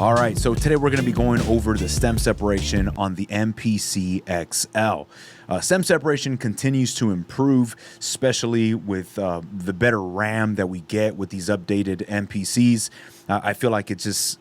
All right, so today we're going to be going over the stem separation on the MPC XL. Stem separation continues to improve, especially with the better RAM that we get with these updated MPCs. I feel like it just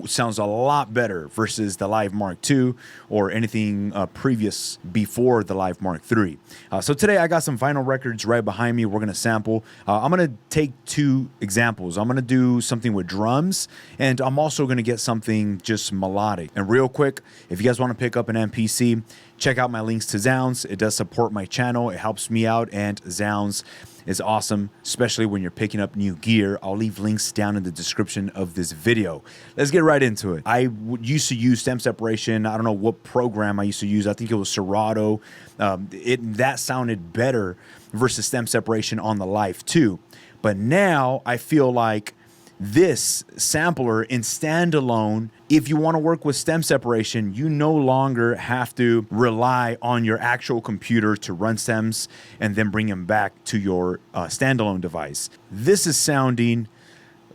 sounds a lot better versus the Live Mark II or anything previous before the Live Mark III. So today I got some vinyl records right behind me. We're going to sample. I'm going to take two examples. I'm going to do something with drums, and I'm also going to get something just melodic. And real quick, if you guys want to pick up an MPC, check out my links to Zounds. It does support my channel. It helps me out, and Zounds is awesome, especially when you're picking up new gear. I'll leave links down in the description of this video. Let's get right into it. I used to use stem separation. I don't know what program I used to use. I think it was Serato. That sounded better versus stem separation on the Live 2. But now I feel like this sampler in standalone, if you want to work with stem separation, you no longer have to rely on your actual computer to run stems and then bring them back to your standalone device. This is sounding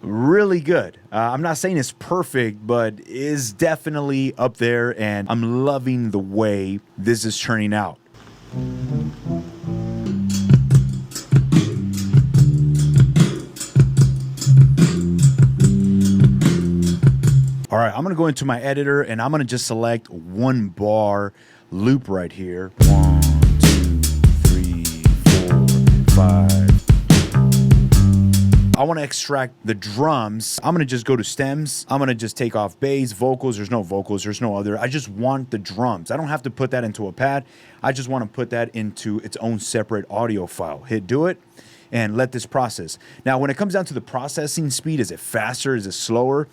really good. I'm not saying it's perfect, but is definitely up there, and I'm loving the way this is turning out. All right, I'm gonna go into my editor and I'm gonna just select one bar loop right here. 1, 2, 3, 4, 5. I wanna extract the drums. I'm gonna just go to stems. I'm gonna just take off bass, vocals. There's no vocals, there's no other. I just want the drums. I don't have to put that into a pad. I just wanna put that into its own separate audio file. Hit do it and let this process. Now, when it comes down to the processing speed, is it faster, is it slower?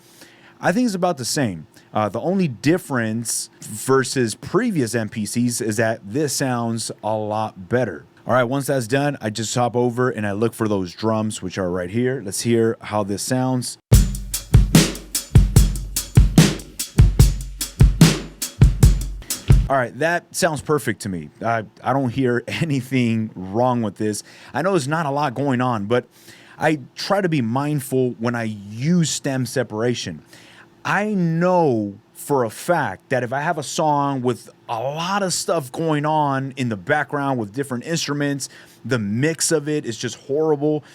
I think it's about the same. The only difference versus previous MPCs is that this sounds a lot better. All right, once that's done, I just hop over and I look for those drums, which are right here. Let's hear how this sounds. All right, that sounds perfect to me. I don't hear anything wrong with this. I know there's not a lot going on, but I try to be mindful when I use stem separation. I know for a fact that if I have a song with a lot of stuff going on in the background with different instruments, the mix of it is just horrible.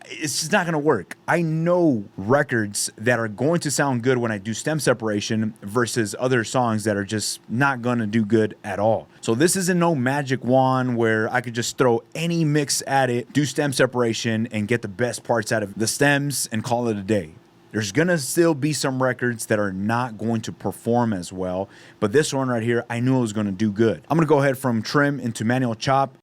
It's just not going to work. I know records that are going to sound good when I do stem separation versus other songs that are just not going to do good at all. So this isn't no magic wand where I could just throw any mix at it, do stem separation, and get the best parts out of the stems and call it a day. There's gonna still be some records that are not going to perform as well, but this one right here, I knew it was gonna do good. I'm gonna go ahead from trim into manual chop.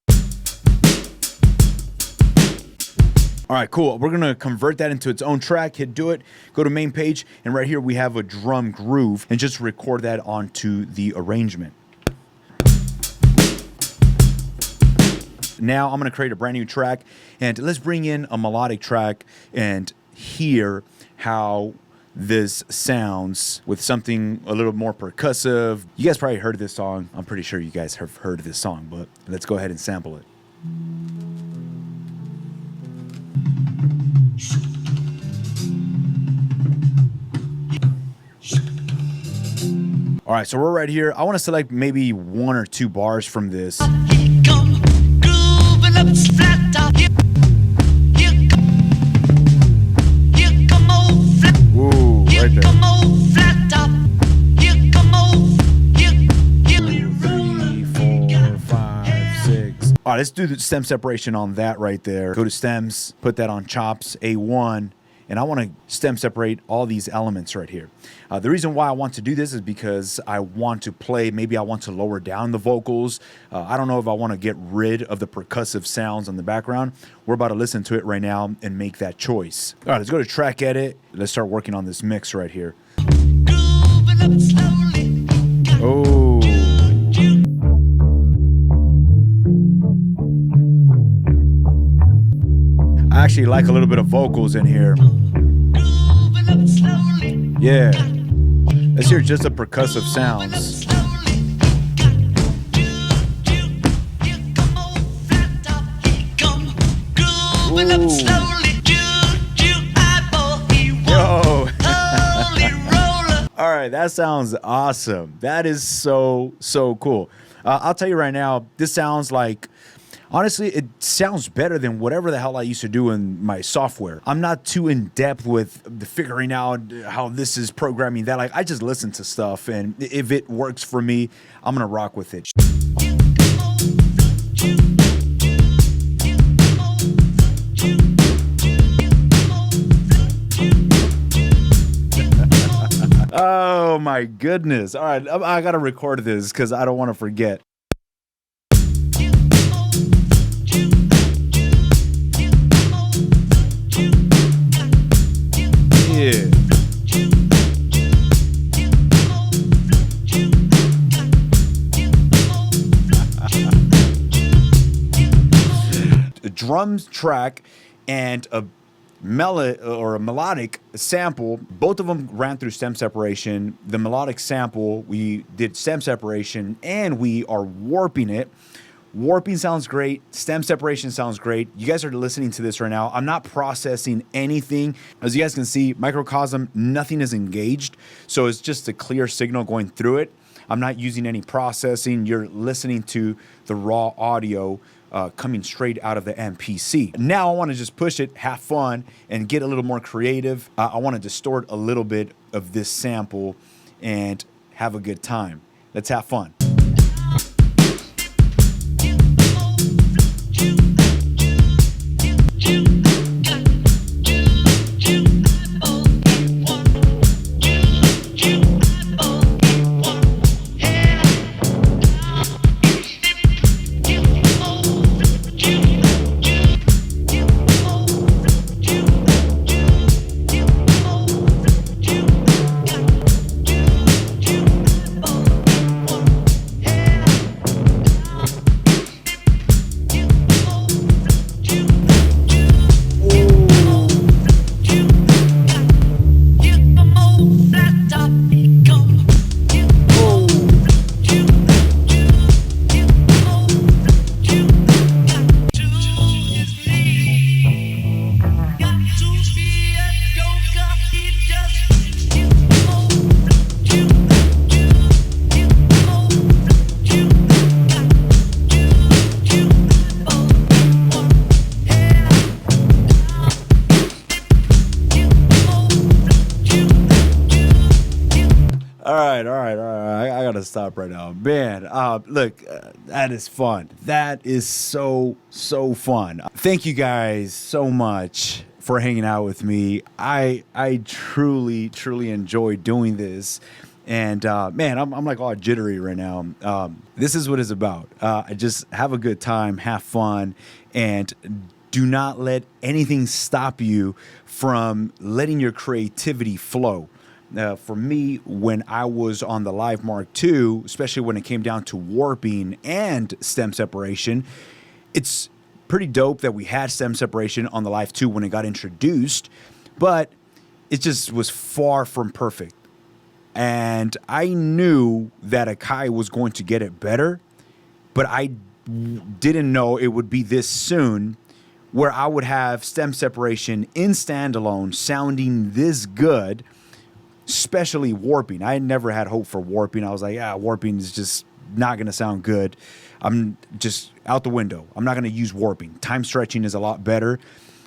All right, cool. We're gonna convert that into its own track, hit do it, go to main page, and right here we have a drum groove, and just record that onto the arrangement. Now I'm gonna create a brand new track, and let's bring in a melodic track and hear how this sounds with something a little more percussive. You guys probably heard of this song. I'm pretty sure you guys have heard of this song, but let's go ahead and sample it. All right, so we're right here. I want to select maybe 1 or 2 bars from this. Right there. 2, 3, 4, 5, 6. All right, let's do the stem separation on that right there. Go to stems, put that on chops, A1, and I want to stem separate all these elements right here. The reason why I want to do this is because I want to play, maybe I want to lower down the vocals. I don't know if I want to get rid of the percussive sounds on the background. We're about to listen to it right now and make that choice. All right, let's go to track edit. Let's start working on this mix right here. Oh. I actually like a little bit of vocals in here. Yeah. Let's hear just the percussive sounds. Ooh. Yo. All right, that sounds awesome. That is so, so cool. I'll tell you right now, this sounds like, honestly, it sounds better than whatever the hell I used to do in my software. I'm not too in depth with the figuring out how this is programming that. Like, I just listen to stuff, and if it works for me, I'm gonna rock with it. Oh my goodness. All right, I gotta record this because I don't want to forget. Yeah. A drums track and a melodic sample. Both of them ran through stem separation. The melodic sample, we did stem separation and we are warping it. Warping sounds great. Stem separation sounds great. You guys are listening to this right now. I'm not processing anything. As you guys can see, microcosm, nothing is engaged. So it's just a clear signal going through it. I'm not using any processing. You're listening to the raw audio coming straight out of the MPC. Now I want to just push it, have fun, and get a little more creative. I want to distort a little bit of this sample and have a good time. Let's have fun. I gotta stop right now, man. Look, that is fun. That is so fun. Thank you guys so much for hanging out with me. I truly enjoy doing this. And man, I'm like all jittery right now. This is what it's about. Just have a good time, have fun, and do not let anything stop you from letting your creativity flow. For me, when I was on the Live Mark II, especially when it came down to warping and stem separation, it's pretty dope that we had stem separation on the Live II when it got introduced, but it just was far from perfect. And I knew that Akai was going to get it better, but I didn't know it would be this soon where I would have stem separation in standalone sounding this good, especially warping. I never had hope for warping. I was like, yeah, warping is just not going to sound good. I'm just out the window. I'm not going to use warping. Time stretching is a lot better,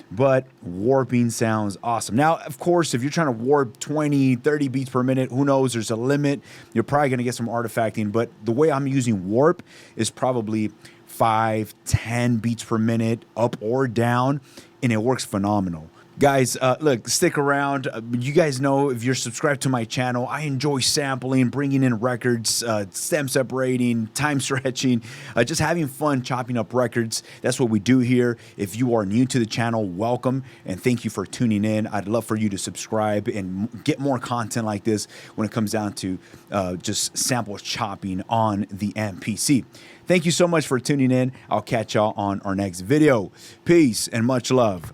but warping sounds awesome. Now, of course, if you're trying to warp 20, 30 beats per minute, who knows? There's a limit. You're probably going to get some artifacting, but the way I'm using warp is probably 5, 10 beats per minute, up or down, and it works phenomenal. Guys, look, stick around. You guys know, if you're subscribed to my channel, I enjoy sampling, bringing in records, stem separating, time stretching, just having fun chopping up records. That's what we do here. If you are new to the channel, welcome, and thank you for tuning in. I'd love for you to subscribe and get more content like this when it comes down to just sample chopping on the MPC. Thank you so much for tuning in. I'll catch y'all on our next video. Peace and much love.